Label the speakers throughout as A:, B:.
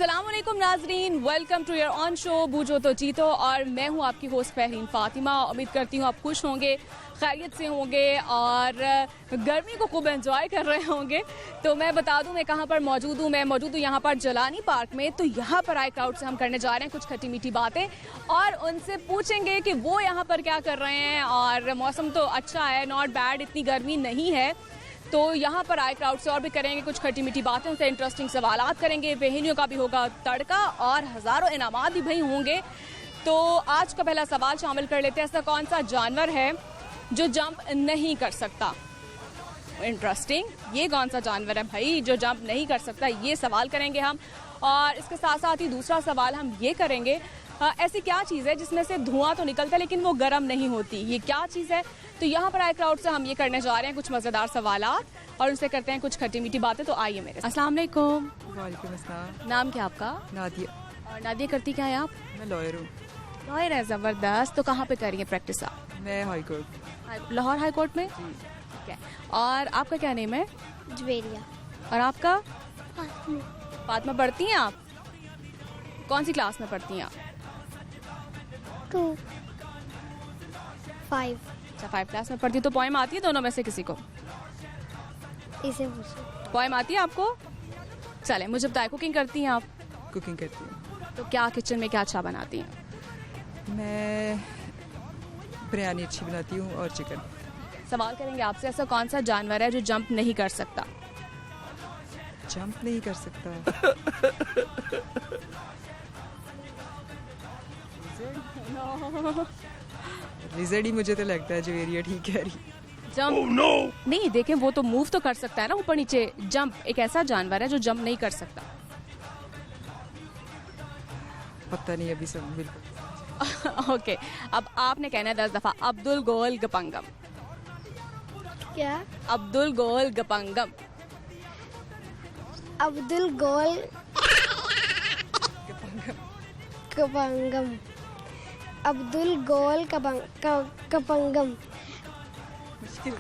A: अस्सलाम वालेकुम नाजरीन, welcome to your own show Boojho to जीतो। और मैं हूं आपकी होस्ट फहरीन फातिमा। उम्मीद करती हूं आप खुश होंगे, खैरियत से होंगे और गर्मी को खूब एंजॉय कर रहे होंगे। तो मैं बता दूं मैं कहां पर मौजूद हूं। मैं मौजूद हूं यहां पर जलानी पार्क में। तो यहां पर आए क्राउड से हम करने जा रहे हैं कुछ खट्टी मीठी बातें और उनसे पूछेंगे कि वो यहां पर क्या कर रहे हैं। और मौसम तो अच्छा है, नॉट बैड, इतनी गर्मी नहीं है। तो यहाँ पर आए क्राउड से और भी करेंगे कुछ खट्टी मीठी बातें, उनसे इंटरेस्टिंग सवालात करेंगे, बेहनियों का भी होगा तड़का और हज़ारों इनामात भी भाई होंगे। तो आज का पहला सवाल शामिल कर लेते हैं। ऐसा कौन सा जानवर है जो जंप नहीं कर सकता? इंटरेस्टिंग, ये कौन सा जानवर है भाई जो जंप नहीं कर सकता, ये सवाल करेंगे हम। और इसके साथ साथ ही दूसरा सवाल हम ये करेंगे, ऐसी क्या चीज़ है जिसमें से धुआं तो निकलता है लेकिन वो गर्म नहीं होती, ये क्या चीज़ है? तो यहाँ पर आए क्राउड से हम ये करने जा रहे हैं कुछ मज़ेदार सवालात और उनसे करते हैं कुछ खट्टी मीठी बातें। तो आइए मेरे। अस्सलाम वालेकुम।
B: वालेकुम अस्सलाम।
A: नाम क्या आपका?
B: नादिया।
A: और नादिया करती क्या है आप?
B: मैं लॉयर हूँ।
A: लॉयर है, ज़बरदस्त। तो कहाँ पे करेंगे प्रैक्टिस आप?
B: मैं high court.
A: Lahore high court में? ठीक है। और आपका क्या नेम है?
C: ज्वेरिया।
A: और आपका? फातिमा। पढ़ती हैं आप? कौन सी क्लास में पढ़ती हैं आप?
C: 2 5
A: अच्छा, 5 क्लास में पढ़ती। तो पोएम आती है दोनों में से किसी को?
C: इसे पूछो।
A: पोएम आती है आपको? चले मुझे बताए, कुकिंग करती हैं आप?
B: कुकिंग करती हूँ।
A: तो क्या किचन में क्या अच्छा बनाती हैं?
B: मैं बिरयानी अच्छी बनाती हूँ और चिकन।
A: सवाल करेंगे आपसे, ऐसा कौन सा जानवर है जो जंप नहीं कर सकता?
B: जंप नहीं कर सकता? लिजर्ड ही मुझे तो लगता है। ज्वेरिया ठीक है।
A: जंप नहीं, देखें वो तो मूव तो कर सकता है ना ऊपर नीचे। जंप एक ऐसा जानवर है जो जंप नहीं कर सकता।
B: पता नहीं अभी सब बिल्कुल।
A: ओके, अब आपने कहना है 10 दफा अब्दुल गोल गपंगम।
C: क्या?
A: अब्दुल गोल गपंगम।
C: अब्दुल गोल कपंगम। अब्दुल गोल कपंगम।
B: मुश्किल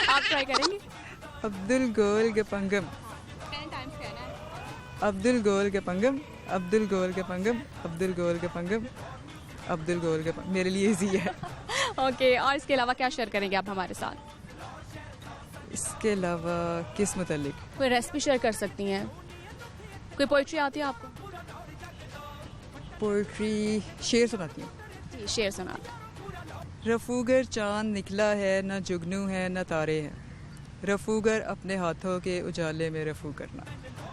A: आप ट्राई करेंगे?
B: अब्दुल गोल गपंगम।
A: 10 टाइम्स कहना है।
B: अब्दुल गोल गपंगम। अब्दुल गोल गपंगम। अब्दुल गोल गपंगम। अब्दुल गोल गपंगम। मेरे लिए इजी है।
A: ओके, और इसके अलावा क्या शेयर करेंगे आप हमारे साथ?
B: इसके अलावा किस मुतालिक?
A: कोई रेसिपी शेयर कर सकती हैं? कोई पोइट्री आती है आपको?
B: पोइट्री शेर सुनाती हूँ।
A: जी, शेयर सुना।
B: रफूगर चांद निकला है, न जुगनू है न तारे हैं, रफूगर अपने हाथों के उजाले में रफू करना।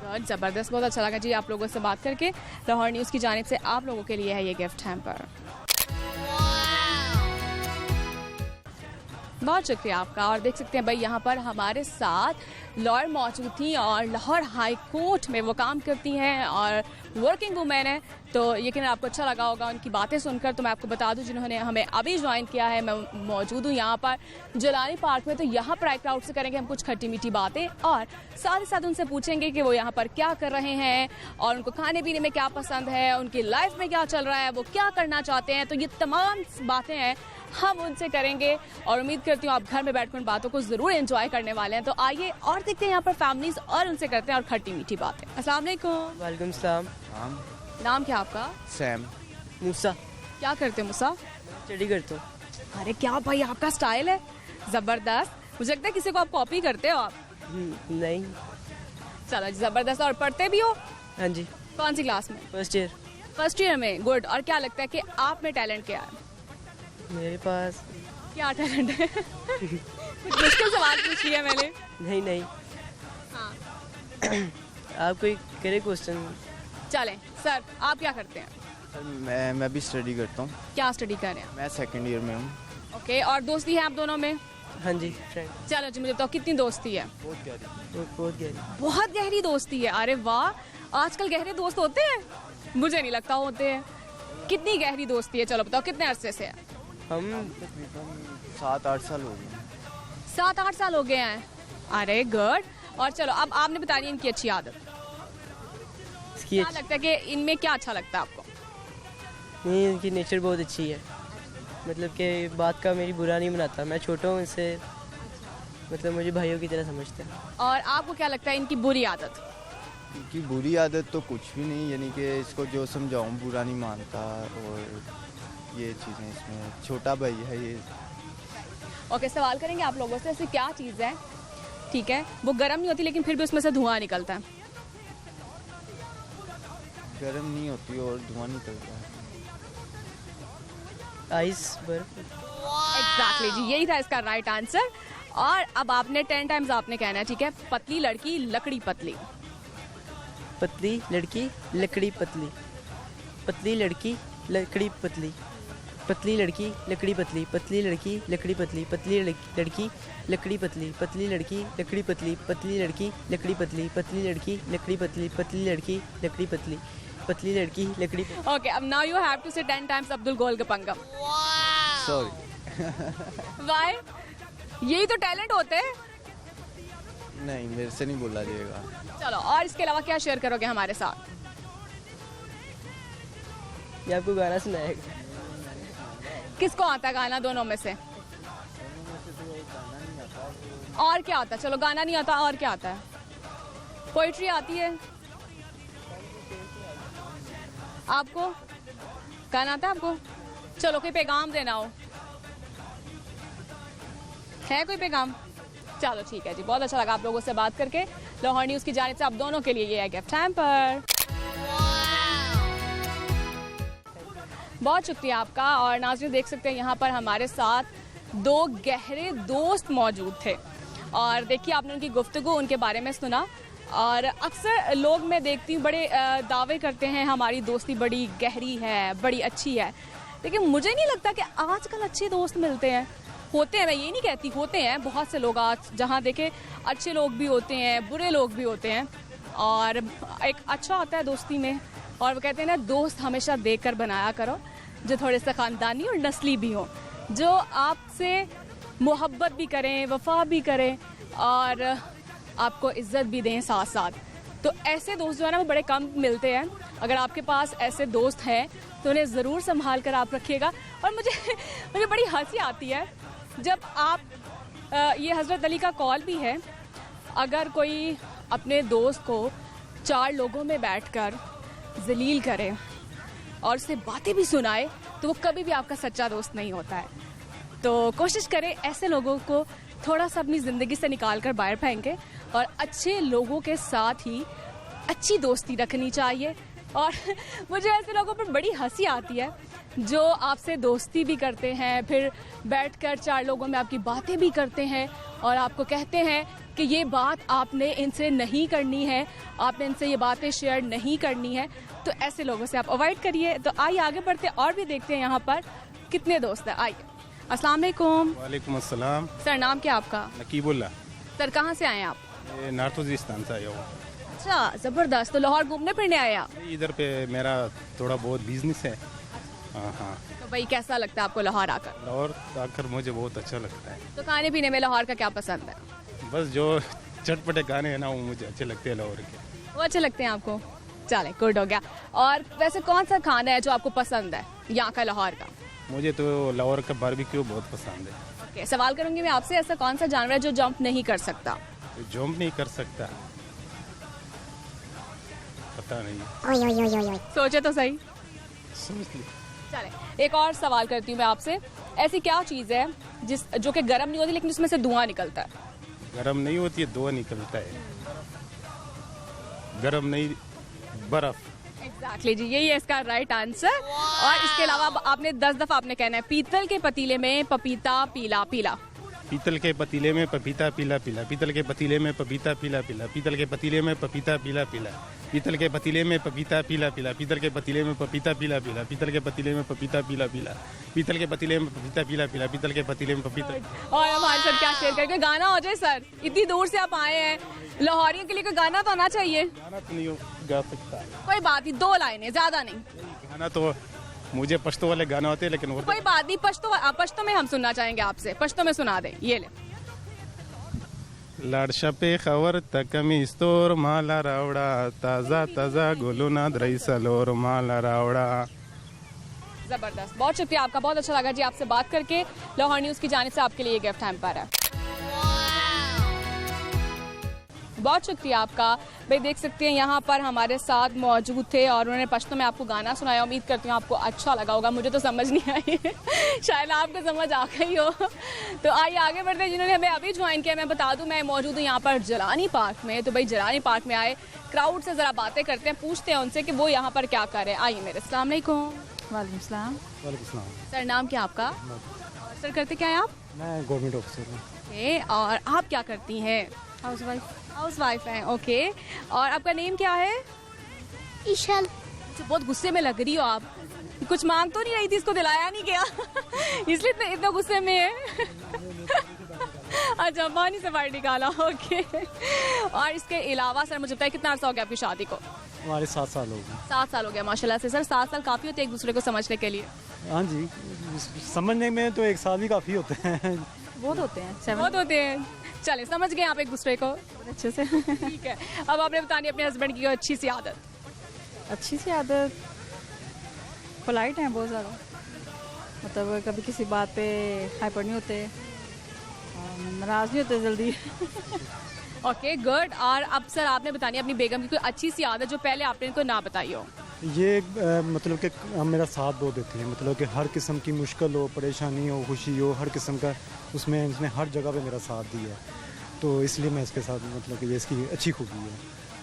A: बहुत ज़बरदस्त, बहुत अच्छा लगा जी आप लोगों से बात करके। लाहौर न्यूज़ की जानिब से आप लोगों के लिए है ये गिफ्ट हैम्पर। बहुत शुक्रिया आपका। और देख सकते हैं भाई यहाँ पर हमारे साथ लॉयर मौजूद थी और लाहौर हाई कोर्ट में वो काम करती हैं और वर्किंग वूमेन है। तो यकीन आपको अच्छा लगा होगा उनकी बातें सुनकर। तो मैं आपको बता दूं जिन्होंने हमें अभी ज्वाइन किया है, मैं मौजूद हूँ यहाँ पर जलानी पार्क में। तो यहाँ पर आए क्राउड से करेंगे हम कुछ खट्टी मीठी बातें और साथ ही साथ उनसे पूछेंगे कि वो यहाँ पर क्या कर रहे हैं और उनको खाने पीने में क्या पसंद है, उनकी लाइफ में क्या चल रहा है, वो क्या करना चाहते हैं। तो ये तमाम बातें हैं हम उनसे करेंगे और उम्मीद करती हूँ आप घर में बैठकर उन बातों को जरूर एंजॉय करने वाले हैं। तो आइए और देखते हैं यहाँ पर फैमिलीज और उनसे करते हैं और खट्टी मीठी बातें। अस्सलाम वालेकुम।
D: वालेकुम सलाम।
A: नाम क्या आपका?
D: सैम। मूसा।
A: क्या करते हैं मूसा?
D: स्टडी करता हूँ।
A: अरे क्या भाई आपका स्टाइल है, जबरदस्त। मुझे लगता है किसी को आप कॉपी करते हो आप।
D: नहीं।
A: चलो जबरदस्त। और पढ़ते भी हो?
D: हाँ जी।
A: कौन सी क्लास में?
D: First year.
A: फर्स्ट ईयर में, गुड। और क्या लगता है कि आप में टैलेंट क्या है?
D: मेरे पास
A: क्या टैलेंट है? कुछ मुश्किल सवाल पूछ लिया मैंने।
D: नहीं।
A: हाँ।
D: आप कोई करे क्वेश्चन?
A: चलें सर, आप क्या करते हैं?
E: मैं भी स्टडी करता हूँ।
A: क्या स्टडी कर रहे हैं?
E: मैं सेकंड ईयर में हूँ।
A: ओके, और दोस्ती है आप दोनों में?
D: हाँ जी, फ्रेंड।
A: चलो जी मुझे बताओ कितनी दोस्ती है?
E: बहुत गहरी।
D: बहुत गहरी।
A: बहुत गहरी दोस्ती है। अरे वाह, आजकल गहरे दोस्त होते हैं? मुझे नहीं लगता होते हैं। कितनी गहरी दोस्ती है? चलो बताओ कितने अरसे से है?
D: हम
E: तकरीबन 7-8 साल हो गए।
A: 7-8 साल हो गए हैं। अरे गुड। और चलो अब आपने बता दी इनकी अच्छी आदत।
D: इसकी
A: क्या लगता है कि इनमें क्या अच्छा लगता है आपको?
D: नहीं, इनकी नेचर बहुत अच्छी है। मतलब कि बात का मेरी बुरा नहीं मनाता। मैं छोटा हूँ इनसे, मतलब मुझे भाइयों की तरह समझते हैं।
A: और आपको क्या लगता है इनकी बुरी आदत?
E: कि बुरी आदत तो कुछ भी नहीं, यानी कि इसको जो समझाऊं बुरा नहीं मानता, और ये चीज़ें इसमें छोटा भाई है ये।
A: ओके, सवाल करेंगे आप लोगों से, ऐसी क्या चीज़ है, ठीक है, वो गर्म नहीं होती लेकिन फिर भी उसमें से धुआं निकलता है?
E: गर्म नहीं होती और धुआं निकलता है।
D: आइस बर्फ।
A: एग्जैक्टली जी, यही था इसका राइट आंसर। और अब आपने 10 टाइम्स आपने कहना है, ठीक है? पतली लड़की लकड़ी पतली।
D: पतली लड़की लकड़ी पतली, पतली लड़की लकड़ी पतली, पतली लड़की लकड़ी पतली, पतली लड़की लकड़ी पतली, पतली लड़की लकड़ी पतली, पतली लड़की लकड़ी पतली, पतली लड़की लकड़ी पतली, पतली लड़की लकड़ी पतली, पतली लड़की लकड़ी पतली, पतली लड़की लकड़ी।
A: ओके, अब now you have to say 10 times Abdul गोल गपंगम।
E: सॉरी।
A: व्हाई? यही तो टैलेंट होते हैं।
E: नहीं, मेरे से नहीं बोला जाएगा।
A: चलो, और इसके अलावा क्या शेयर करोगे हमारे साथ?
D: ये आपको गाना सुनाएगा।
A: किसको आता है गाना दोनों में से? और क्या आता है? चलो, गाना नहीं आता, और क्या आता है? पोइट्री आती है आपको? गाना आता है आपको? चलो, कोई पैगाम देना हो, है कोई पैगाम? चलो ठीक है जी, बहुत अच्छा लगा आप लोगों से बात करके। लाहौर न्यूज़ की जानिब से आप दोनों के लिए ये है गिफ्ट हैम्पर। बहुत शुक्रिया आपका। और नाज़रीन देख सकते हैं यहाँ पर हमारे साथ 2 गहरे दोस्त मौजूद थे, और देखिए आपने उनकी गुफ्तगू, उनके बारे में सुना। और अक्सर लोग मैं देखती हूँ बड़े दावे करते हैं हमारी दोस्ती बड़ी गहरी है, बड़ी अच्छी है, लेकिन मुझे नहीं लगता कि आजकल अच्छे दोस्त मिलते हैं। होते हैं, मैं ये नहीं कहती, होते हैं बहुत से लोग आज, जहाँ देखे अच्छे लोग भी होते हैं, बुरे लोग भी होते हैं, और एक अच्छा होता है दोस्ती में। और वो कहते हैं ना, दोस्त हमेशा देख कर बनाया करो, जो थोड़े से ख़ानदानी और नस्ली भी हो, जो आपसे मोहब्बत भी करें, वफा भी करें, और आपको इज्जत भी दें साथ साथ। तो ऐसे दोस्त जो है ना, वो बड़े कम मिलते हैं। अगर आपके पास ऐसे दोस्त हैं तो उन्हें ज़रूर संभाल कर आप रखिएगा। और मुझे बड़ी हंसी आती है जब आप ये हज़रत अली का कॉल भी है, अगर कोई अपने दोस्त को 4 लोगों में बैठकर जलील करे और उससे बातें भी सुनाए, तो वो कभी भी आपका सच्चा दोस्त नहीं होता है। तो कोशिश करें ऐसे लोगों को थोड़ा सा अपनी ज़िंदगी से निकाल कर बाहर फेंकें, और अच्छे लोगों के साथ ही अच्छी दोस्ती रखनी चाहिए। और मुझे ऐसे लोगों पर बड़ी हंसी आती है जो आपसे दोस्ती भी करते हैं, फिर बैठकर 4 लोगों में आपकी बातें भी करते हैं, और आपको कहते हैं कि ये बात आपने इनसे नहीं करनी है, आपने इनसे ये बातें शेयर नहीं करनी है। तो ऐसे लोगों से आप अवॉइड करिए। तो आइए आगे बढ़ते और भी देखते हैं यहाँ पर कितने दोस्त हैं। आइए। अस्सलाम वालेकुम।
F: वालेकुम अस्सलाम।
A: सर, नाम क्या आपका?
F: नकीबुल्ला।
A: सर, कहाँ से आए हैं आप?
F: नॉर्थ वजीरिस्तान से आया हूँ।
A: अच्छा, ज़बरदस्त। तो लाहौर घूमने फिरने आए आप?
F: इधर पे मेरा थोड़ा बहुत बिजनेस है। हाँ।
A: तो भाई कैसा लगता है आपको लाहौर आकर?
F: लाहौर आकर मुझे बहुत अच्छा लगता है।
A: तो खाने पीने में लाहौर का क्या पसंद है?
F: बस जो चटपटे गाने हैं ना, वो मुझे अच्छे लगते हैं लाहौर के।
A: वो अच्छे लगते हैं आपको? चले, गुड हो गया। और वैसे कौन सा खाना है जो आपको पसंद है यहाँ का, लाहौर का?
F: मुझे तो लाहौर का बारबेक्यू बहुत पसंद है।
A: ओके, सवाल करूंगी मैं आपसे, ऐसा कौन सा जानवर है जो जंप नहीं कर सकता?
F: जंप नहीं कर सकता, पता नहीं।
A: सोचे तो सही।
F: सोच ली।
A: चले, एक और सवाल करती हूँ मैं आपसे। ऐसी क्या चीज़ है जो कि गर्म नहीं होती लेकिन उसमें से धुआं निकलता है?
F: गर्म नहीं होती है, धुआं निकलता है। गर्म नहीं, बर्फ।
A: एग्जैक्टली जी, यही है इसका राइट आंसर। और इसके अलावा आपने 10 दफा आपने कहना है, पीतल के पतीले में पपीता पीला पीला।
F: पीतल के पतीले में पपीता पीला पीला, पीतल के पतीले में पपीता पीला पीला, पीतल के पतीले में पपीता पीला पीला, पीतल के पतीले में पपीता पीला पीला, पीतल के पतीले में पपीता पीला पीला, पीतल के पतीले में पपीता पीला पीला, पीतल के पतीले में पपीता पीला पीला, पीतल के पतीले में पपीता।
A: और हमारे सर क्या शेयर करके गाना हो जाए? सर, इतनी दूर से आप आए हैं, लाहौरियों के लिए कोई गाना तो आना चाहिए।
F: गाना तो नहीं गा सकता।
A: कोई बात नहीं, 2 लाइनें, ज्यादा नहीं।
F: गाना तो मुझे पश्तो वाले गाना होते हैं, लेकिन वो
A: कोई बात नहीं, पश्तो में हम सुनना चाहेंगे आपसे, पश्तो में सुना दें। ये ले।
F: लाडशपे खबर तकमी स्तोर माला रावड़ा, ताजा ताजा गोलुना द्रैसलोर माला रावड़ा।
A: जबरदस्त, बहुत शुक्रिया आपका, बहुत अच्छा लगा जी आपसे बात करके। लाहौर न्यूज़ की जानिब से आपके लिए गिफ्ट हैम्पर है। बहुत शुक्रिया आपका। भाई देख सकते हैं यहाँ पर हमारे साथ मौजूद थे और उन्होंने पश्तो में आपको गाना सुनाया। उम्मीद करती हूँ आपको अच्छा लगा होगा। मुझे तो समझ नहीं आई शायद आपको समझ आ गई हो। तो आइए आगे बढ़ते हैं। जिन्होंने हमें अभी ज्वाइन किया, मैं बता दूं मैं मौजूद हूँ यहाँ पर जिलानी पार्क में। तो भाई जिलानी पार्क में आए क्राउड से ज़रा बातें करते हैं, पूछते हैं उनसे कि वो यहाँ पर क्या कर रहे हैं। आइए मेरे अस्सलाम वालेकुम।
G: वालेकुम सलाम।
A: सर नाम क्या आपका? सर करते क्या है आप?
H: मैं गवर्नमेंट ऑफिसर हूँ।
A: ओके, और आप क्या करती हैं? हाउस वाइफ हैं। ओके, और आपका नेम क्या है?
C: ईशान।
A: अच्छा, बहुत गुस्से में लग रही हो आप। कुछ मांग तो नहीं रही थी, इसको दिलाया नहीं गया इसलिए इतना गुस्से में है अच्छा, पानी से बाहर निकाला। ओके, और इसके अलावा सर मुझे बताइए कितना अर्सा हो गया आपकी शादी को?
H: हमारे 7 साल हो गए।
A: 7 साल हो गया माशाल्लाह से। सर 7 साल काफ़ी होते हैं एक दूसरे को समझने के लिए?
H: हाँ जी, समझने में तो 1 साल भी काफ़ी होते हैं।
G: बहुत होते हैं,
A: बहुत होते हैं। चले, समझ गए आप एक दूसरे को
G: अच्छे से
A: ठीक है। अब आपने बतानी अपने हस्बैंड की अच्छी सी आदत।
G: अच्छी सी आदत, पोलाइट हैं बहुत ज़्यादा, मतलब कभी किसी बात पे हाइपर नहीं होते, नाराज़ नहीं होते जल्दी
A: ओके गुड। और अब सर आपने बतानी अपनी बेगम की कोई अच्छी सी आदत जो पहले आपने इनको ना बताई हो।
H: ये मतलब कि हम मेरा साथ बहुत देते हैं, मतलब कि हर किस्म की मुश्किल हो, परेशानी हो, खुशी हो, हर किस्म का उसमें इसने हर जगह पे मेरा साथ दिया है, तो इसलिए मैं इसके साथ मतलब कि ये इसकी अच्छी खूबी है।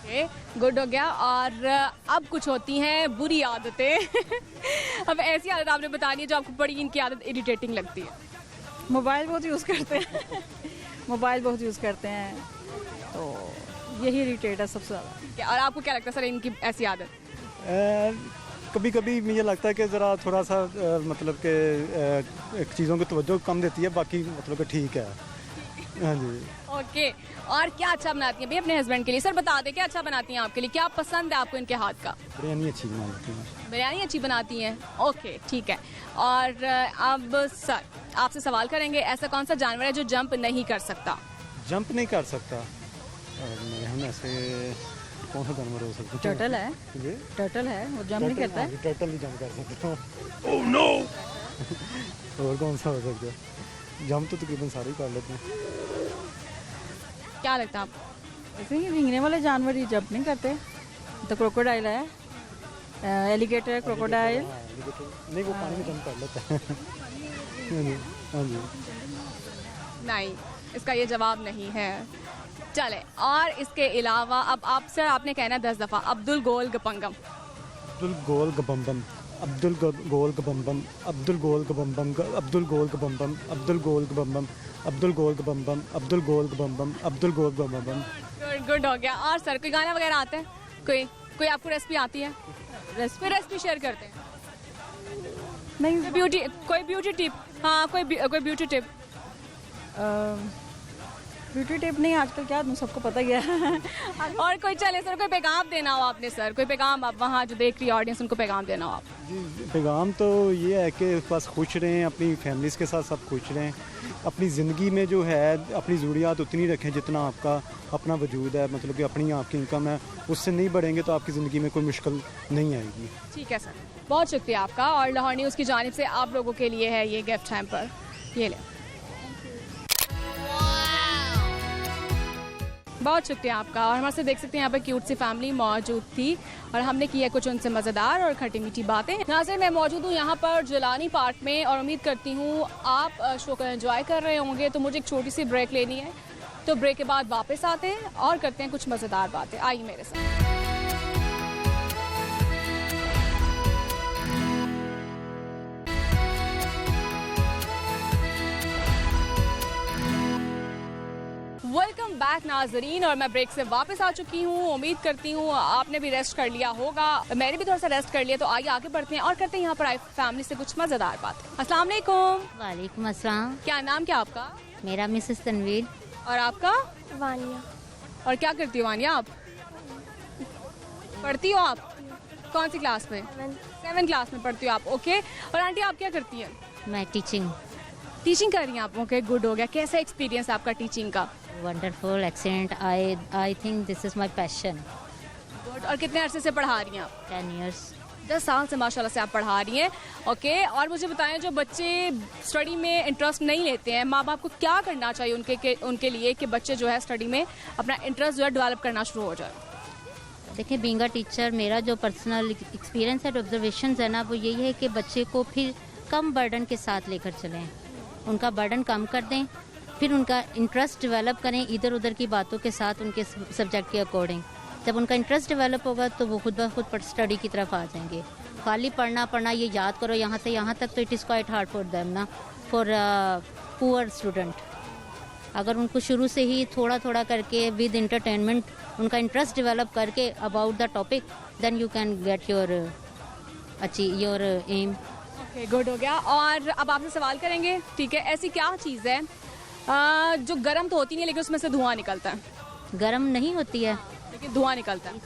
A: ओके गुड हो गया। और अब कुछ होती हैं बुरी आदतें अब ऐसी आदत आपने बतानी है जो आपको बड़ी इनकी आदत इरिटेटिंग लगती है।
G: मोबाइल बहुत यूज़ करते हैं मोबाइल बहुत यूज़ करते हैं, तो यही इरिटेट है सबसे ज़्यादा।
A: और आपको क्या लगता है सर इनकी ऐसी आदत?
H: कभी कभी मुझे लगता है कि ज़रा थोड़ा सा मतलब कि चीज़ों की तवज्जो कम देती है, बाकी मतलब कि ठीक है। हाँ जी।
A: ओके, और क्या अच्छा बनाती हैं भाई अपने हस्बैंड के लिए? सर बता दें क्या अच्छा बनाती हैं आपके लिए, क्या पसंद है आपको इनके हाथ का?
H: बिरयानी अच्छी बना लेती हैं।
A: बिरयानी अच्छी बनाती हैं। ओके ठीक है। और अब सर आपसे सवाल करेंगे, ऐसा कौन सा जानवर है जो जंप नहीं कर सकता?
H: जंप नहीं कर सकता? हम ऐसे कौन सा जानवर हो सकता है?
G: टर्टल है।
H: जी?
G: टर्टल है, वो जंप नहीं करता है।
H: टर्टल नहीं जंप कर सकता। ओह नो और कौन सा हो सकता है? जंप तो तकरीबन सारे ही कर लेते हैं।
A: क्या लगता है आपको?
G: ऐसे ही रेंगने वाले जानवर ही जंप नहीं करते, तो क्रोकोडाइल है, एलिगेटर है, क्रोकोडाइल।
H: नहीं, वो पानी में जंप कर लेता है हाँ जी।
A: नहीं, इसका ये जवाब नहीं है। चले, और इसके अलावा अब आप सर आपने कहना 10 दफ़ा अब्दुल गोल गपंगम।
H: अब्दुल गोल गबम्बम, अब्दुल गोल गबम्बम, अब्दुल गोल गबम्बम, अब्दुल गोल गबम्बम, अब्दुल गोल गबम्बम, अब्दुल गोल गबम्बम, अब्दुल गोल गबम्बम, अब्दुल गोल गबम्बम।
A: गुड हो गया। और सर कोई गाना वगैरह आता है? कोई आपको रेसिपी आती है? रेसिपी शेयर करते हैं?
G: नहीं,
A: कोई ब्यूटी टिप? हाँ, कोई ब्यूटी टिप?
G: ब्यूटी टिप नहीं, आजकल क्या सबको पता ही है
A: और कोई चले सर कोई पैगाम देना हो आपने, सर कोई पैगाम आप वहाँ जो देख रही है ऑडियंस उनको पैगाम देना हो आप?
H: जी, पैगाम तो ये है कि बस खुश रहें, अपनी फैमिलीज़ के साथ सब खुश रहें, अपनी ज़िंदगी में जो है अपनी ज़रूरियात उतनी रखें जितना आपका अपना वजूद है, मतलब कि अपनी आपकी इनकम है, उससे नहीं बढ़ेंगे तो आपकी ज़िंदगी में कोई मुश्किल नहीं आएगी।
A: ठीक है सर, बहुत शुक्रिया आपका। और लाहौर न्यूज़ की जानिब से आप लोगों के लिए है ये गिफ्ट हैम्पर, ये ले। बहुत शुक्रिया आपका। और हमारे से देख सकते हैं यहाँ पर क्यूट सी फैमिली मौजूद थी और हमने किया कुछ उनसे मज़ेदार और खट्टी मीठी बातें। नाज़रीन, मैं मौजूद हूँ यहाँ पर जिलानी पार्क में और उम्मीद करती हूँ आप शो को एंजॉय कर रहे होंगे। तो मुझे एक छोटी सी ब्रेक लेनी है, तो ब्रेक के बाद वापस आते हैं और करते हैं कुछ मज़ेदार बातें। आइए मेरे साथ। वेलकम बैक नाजरीन, और मैं ब्रेक से वापस आ चुकी हूँ। उम्मीद करती हूँ आपने भी रेस्ट कर लिया होगा, मैंने भी थोड़ा सा रेस्ट कर लिया। तो आइए आगे बढ़ते हैं और करते हैं यहाँ पर आई फैमिली से कुछ मजेदार बात। अस्सलाम वालेकुम।
I: वालेकुम अस्सलाम।
A: क्या नाम क्या आपका?
I: मेरा मिसेस तनवीर।
A: और आपका?
C: वानिया।
A: और क्या करती हो वानिया आप? पढ़ती हो आप? कौन सी क्लास में? 7th क्लास में पढ़ती हो आप। ओके, और आंटी आप क्या करती हैं?
I: मैं टीचिंग
A: कर रही हैं आप? ओके, गुड हो गया। कैसा एक्सपीरियंस आपका टीचिंग का?
I: Wonderful, excellent. I think this is my passion.
A: Good. और कितने अरसे से पढ़ा रही हैं आप?
I: 10 years।
A: 10 साल से माशाल्लाह से आप पढ़ा रही हैं। ओके, और मुझे बताएं, जो बच्चे स्टडी में इंटरेस्ट नहीं लेते हैं, माँ बाप को क्या करना चाहिए उनके लिए कि बच्चे जो है स्टडी में अपना इंटरेस्ट जो है डेवलप करना शुरू हो जाए?
I: देखिए, बीइंग अ टीचर मेरा जो पर्सनल एक्सपीरियंस है, ऑब्जर्वेशन है ना, वो यही है कि बच्चे को फिर कम बर्डन के साथ लेकर चलें, उनका बर्डन कम कर दें, फिर उनका इंटरेस्ट डेवलप करें इधर उधर की बातों के साथ, उनके सब्जेक्ट के अकॉर्डिंग। जब उनका इंटरेस्ट डेवलप होगा तो वो खुद ब खुद स्टडी की तरफ आ जाएंगे। खाली पढ़ना ये याद करो यहाँ से यहाँ तक, तो it is quite hard for them ना, फॉर पुअर स्टूडेंट। अगर उनको शुरू से ही थोड़ा थोड़ा करके विद इंटरटेनमेंट उनका इंटरेस्ट डेवलप करके about the topic, then you can get your aim.
A: Okay, good हो गया। और अब आपसे सवाल करेंगे, ठीक है, ऐसी क्या चीज़ है जो गर्म तो होती नहीं लेकिन उसमें से धुआं निकलता है?
I: गर्म नहीं होती है
A: लेकिन धुआं निकलता है।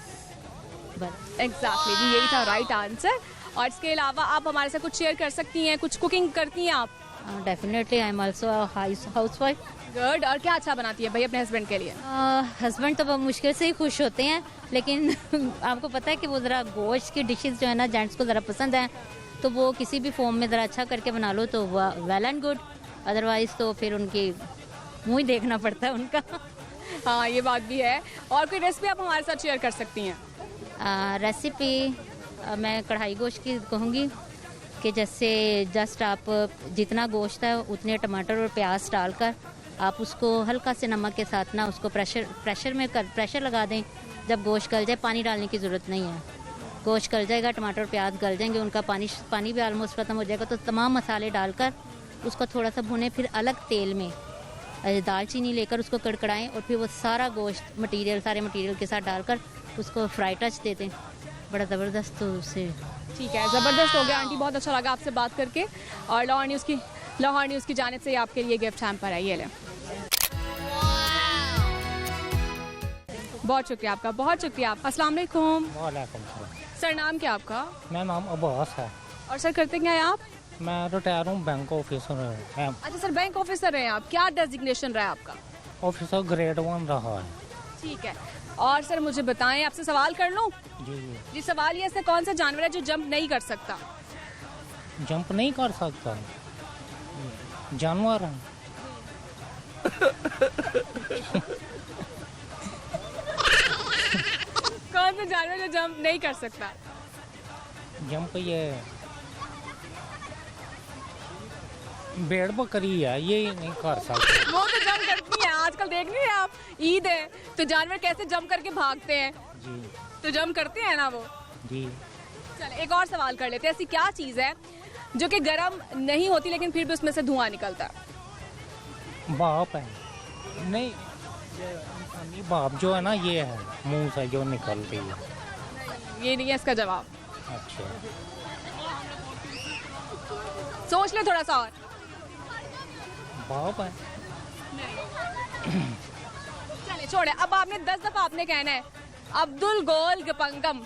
A: एग्जैक्टली जी, यही था राइट आंसर। और इसके अलावा आप हमारे साथ कुछ शेयर कर सकती हैं, कुछ कुकिंग करती हैं आप?
I: Definitely, I am also housewife.
A: Good. और क्या अच्छा बनाती है भाई अपने हस्बैंड के लिए?
I: हस्बैंड तो मुश्किल से ही खुश होते हैं, लेकिन आपको पता है कि वो ज़रा गोश्त की डिशेस जो है ना जेंट्स को ज़रा पसंद है, तो वो किसी भी फॉर्म में ज़रा अच्छा करके बना लो तो वेल एंड गुड, अदरवाइज तो फिर उनकी मुँह ही देखना पड़ता है उनका।
A: हाँ, ये बात भी है। और कोई रेसिपी आप हमारे साथ शेयर कर सकती हैं?
I: रेसिपी मैं कढ़ाई गोश्त की कहूँगी कि जैसे जस्ट आप जितना गोश्त है उतने टमाटर और प्याज डालकर आप उसको हल्का से नमक के साथ ना उसको प्रेशर लगा दें। जब गोश्त गल जाए, पानी डालने की ज़रूरत नहीं है, गोश्त गल जाएगा, टमाटर और प्याज गल जाएंगे, उनका पानी भी ऑलमोस्ट ख़त्म हो जाएगा, तो तमाम मसाले डालकर उसको थोड़ा सा भुने, फिर अलग तेल में दालचीनी लेकर उसको कड़कड़ाएं और फिर वो सारा गोश्त सारे मटेरियल के साथ डालकर उसको फ्राई टच दे दें। बड़ा ज़बरदस्त तो उससे।
A: ठीक है, ज़बरदस्त हो गया आंटी, बहुत अच्छा लगा आपसे बात करके। और लाहौर न्यूज़ की जानिब से आपके लिए गिफ्ट हैम्पर है, ये लें। बहुत शुक्रिया आपका, बहुत शुक्रिया आप। अस्सलाम वालेकुम।
J: वालेकुम।
A: सर, नाम क्या आपका?
J: मेरा नाम अब्बास है।
A: और सर करते क्या हैं आप?
J: मैं रिटायर हूँ, बैंक ऑफिसर है।
A: अच्छा सर, बैंक ऑफिसर हैं आप, क्या डेजिग्नेशन रहा है आपका?
J: ऑफिसर ग्रेड 1 रहा है।
A: ठीक है। और सर मुझे बताएं, आपसे सवाल कर लूं? जी, सवाल ये है, कौन सा जानवर है जो जंप नहीं कर सकता?
J: जंप नहीं कर सकता? जानवर है।
A: कौन सा जानवर जो जंप नहीं कर सकता?
J: जंप ये भेड़ बकरी है, ये नहीं कर सकती।
A: वो तो जंप करती है, आजकल देख नहीं है आप, ईद है तो जानवर कैसे जंप करके भागते हैं
J: जी,
A: तो जंप करते हैं ना वो
J: जी।
A: चले एक और सवाल कर लेते हैं, ऐसी क्या चीज़ है जो कि गर्म नहीं होती लेकिन फिर भी उसमें से धुआं निकलता है?
J: भाप है। नहीं, ये भाप जो है ना, ये है मुंह से जो निकलती है।
A: ये नहीं है इसका जवाब।
J: अच्छा,
A: सोच ले थोड़ा सा और।
J: भाप है।
A: चले छोड़े, अब आपने 10 दफा आपने कहना है अब्दुल गोल गपंगम।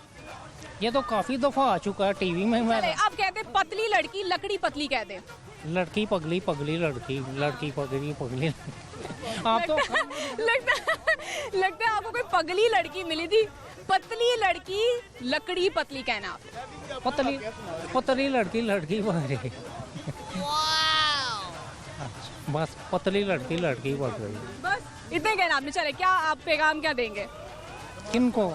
J: ये तो काफी दफा आ चुका है टीवी में। मैं
A: अब कहते हैं पतली लड़की लकड़ी पतली कहते,
J: लड़की पगली पगली लड़की, लड़की पगली पगली। आप तो
A: लगता है आपको कोई पगली लड़की मिली थी, पतली लड़की लकड़ी पतली कहना आप।
J: पतली पतली लड़की लड़की पगली। बस पतली लड़की लड़की पगली,
A: बस इतने कहना आपने। चले, क्या आप पैगाम क्या देंगे?
J: किनको?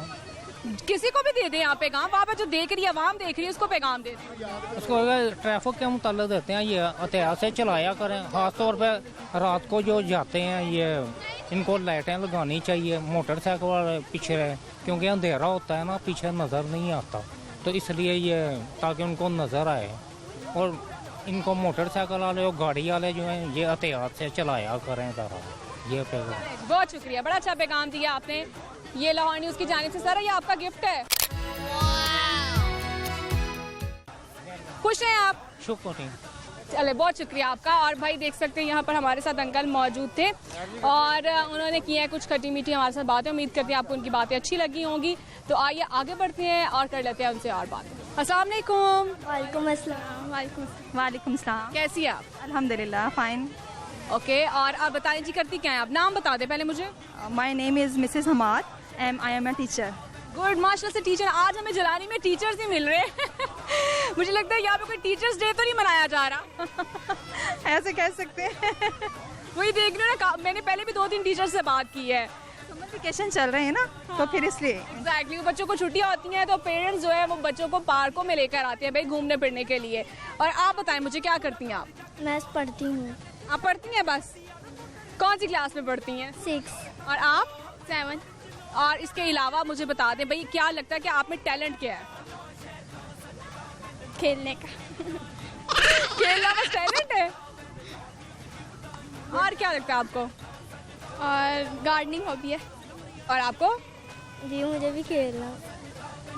A: किसी को भी दे दें आप पैगाम, वहाँ पे जो देख रही है आवाम देख रही है उसको पैगाम दे दें।
J: उसको ट्रैफिक के मुताल्लिक देते हैं, ये एहतियात से चलाया करें, खास तौर पे रात को जो जाते हैं, ये इनको लाइटें लगानी चाहिए, मोटरसाइकिल वाले पीछे रहे, क्योंकि अंधेरा होता है ना, पीछे नज़र नहीं आता, तो इसलिए ये ताकि उनको नज़र आए। और इनको मोटरसाइकिल वाले और गाड़ी वाले जो हैं, ये एहतियात से चलाया करें ज़रा, ये पैगाम।
A: बहुत शुक्रिया, बड़ा अच्छा पैगाम दिया आपने। ये लाहौर न्यूज़ की जानिब से सर ये आपका गिफ्ट है। खुश हैं आप?
J: शुक्रिया।
A: चले, बहुत शुक्रिया आपका। और भाई देख सकते हैं यहाँ पर हमारे साथ अंकल मौजूद थे और उन्होंने किया है कुछ खट्टी मीठी हमारे साथ बातें। उम्मीद करते हैं आपको उनकी बातें अच्छी लगी होंगी। तो आइए आगे बढ़ते हैं और कर लेते हैं उनसे और बात। अस्सलाम वालेकुम।
C: वालेकुम अस्सलाम।
G: वालेकुम सलाम।
A: कैसी है आप?
G: अल्हम्दुलिल्लाह फाइन।
A: ओके, और आप बताएं जी करती क्या है आप? नाम बता दें पहले मुझे।
G: My name is Mrs Hamad and I am a teacher.
A: Good, माशाल्लाह से टीचर। आज हमें जलानी में टीचर्स ही मिल रहे हैं। मुझे लगता है यहाँ पे कोई टीचर्स डे तो नहीं मनाया जा रहा।
G: ऐसे कह सकते हैं।
A: वही देख लो ना, मैंने पहले भी 2-3 टीचर से बात की है।
G: समर वेकेशन चल रहे हैं ना, तो फिर इसलिए
A: एग्जैक्टली बच्चों को छुट्टियां होती हैं तो पेरेंट्स जो है वो बच्चों को पार्कों में लेकर आते हैं भाई घूमने फिरने के लिए। और आप बताएं मुझे, क्या करती हैं आप?
C: मैथ्स पढ़ती हूँ।
A: आप पढ़ती हैं बस? कौन सी क्लास में पढ़ती हैं?
C: 6।
A: और आप?
C: 7।
A: और इसके अलावा मुझे बता दें भाई, क्या लगता है कि आप में टैलेंट क्या है?
C: खेलने का।
A: खेलना बस टैलेंट है? और क्या लगता है आपको?
C: और गार्डनिंग हॉबी है।
A: और आपको?
C: जी मुझे भी खेलना।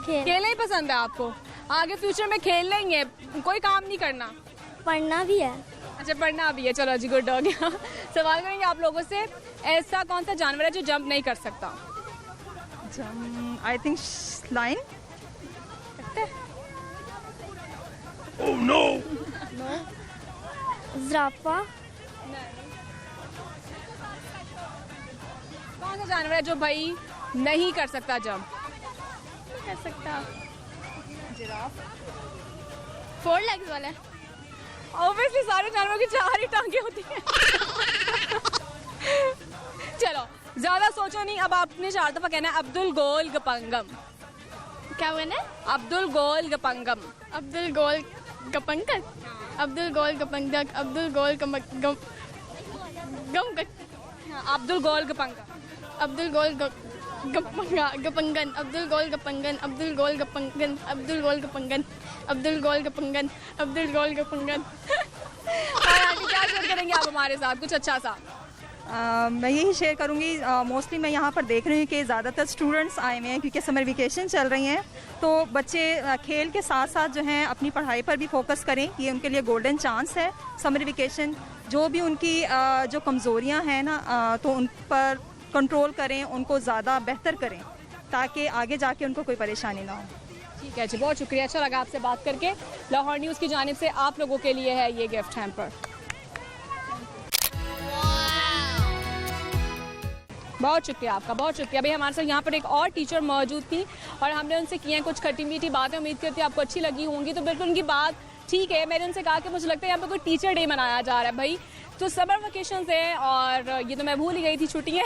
A: खेलना ही पसंद है आपको? आगे फ्यूचर में खेल लेंगे, कोई काम नहीं करना?
C: पढ़ना भी है।
A: अच्छा, पढ़ना भी है। चलो जी, गुड हो गया। सवाल करेंगे आप लोगों से, ऐसा कौन सा जानवर है जो जंप नहीं कर सकता?
G: I think line.
F: Oh no.
C: ज़राफ़ा।
A: कौन सा जानवर है जो भाई नहीं कर सकता जंप?
C: कर सकता। जिराफ। 4 लेग्स वाला है।
A: ऑब्वियसली सारे जानवरों की 4 ही टांगे होती हैं। चलो ज्यादा सोचो नहीं, अब आपने 4 दफा कहना है अब्दुल गोल गपंगम।
C: क्या कहना है?
A: अब्दुल गोल गपंगम।
C: अब्दुल गोल गपंगन। अब्दुल गोल गपंगन। अब्दुल गोल गम गम गम
A: अब्दुल गोल गपंगम।
C: अब्दुल गोल गपंगन। अब्दुल गोल गपंगन। अब्दुल गोल गपंगन। अब्दुल गोल गपंगन। अब्दुल गोल गपंगन। अब्दुल गोल गपंगन।
A: और आगे क्या शेयर करेंगे आप हमारे साथ कुछ अच्छा सा?
G: मैं यही शेयर करूंगी। मोस्टली मैं यहाँ पर देख रही हूँ कि ज़्यादातर स्टूडेंट्स आए हुए हैं क्योंकि समर वेकेशन चल रही हैं, तो बच्चे खेल के साथ साथ जो हैं अपनी पढ़ाई पर भी फोकस करें। ये उनके लिए गोल्डन चांस है समर वेकेशन। जो भी उनकी जो कमज़ोरियाँ हैं ना, तो उन पर कंट्रोल करें, उनको ज़्यादा बेहतर करें ताकि आगे जाके उनको कोई परेशानी ना हो।
A: ठीक है जी, बहुत शुक्रिया, अच्छा लगा आपसे बात करके। लाहौर न्यूज़ की जानिब से आप लोगों के लिए है ये गिफ्ट हैम्पर। बहुत शुक्रिया आपका, बहुत शुक्रिया। भाई हमारे साथ यहाँ पर एक और टीचर मौजूद थी और हमने उनसे की हैं कुछ खट्टी मीठी बातें, उम्मीद करती हूँ आपको अच्छी लगी होंगी। तो बिल्कुल उनकी बात ठीक है। मैंने उनसे कहा कि मुझे लगता है यहाँ पे कोई टीचर डे मनाया जा रहा है भाई, तो समर वेकेशन है और ये तो मैं भूल ही गई थी छुट्टियाँ।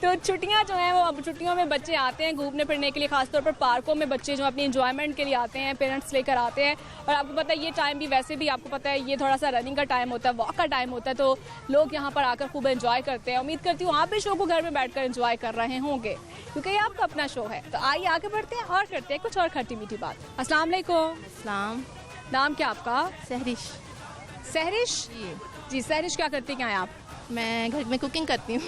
A: तो छुट्टियाँ जो हैं वो अब छुट्टियों में बच्चे आते हैं घूमने फिरने के लिए, खासतौर पर पार्कों में बच्चे जो अपनी एंजॉयमेंट के लिए आते हैं, पेरेंट्स लेकर आते हैं। और आपको पता है ये टाइम भी वैसे भी आपको पता है ये थोड़ा सा रनिंग का टाइम होता है, वॉक का टाइम होता है, तो लोग यहाँ पर आकर खूब एंजॉय करते हैं। उम्मीद करती हूँ आप भी शो को घर में बैठ कर एंजॉय कर रहे होंगे क्योंकि ये आपका अपना शो है। तो आइए आगे बढ़ते हैं और करते हैं कुछ और खट्टी मीठी बात। अस्सलाम वालेकुम।
G: इस्लाम।
A: नाम क्या आपका?
G: सहरिश।
A: सहरिश जी, सहरिश क्या करती हैं आप?
G: मैं घर में कुकिंग करती हूँ।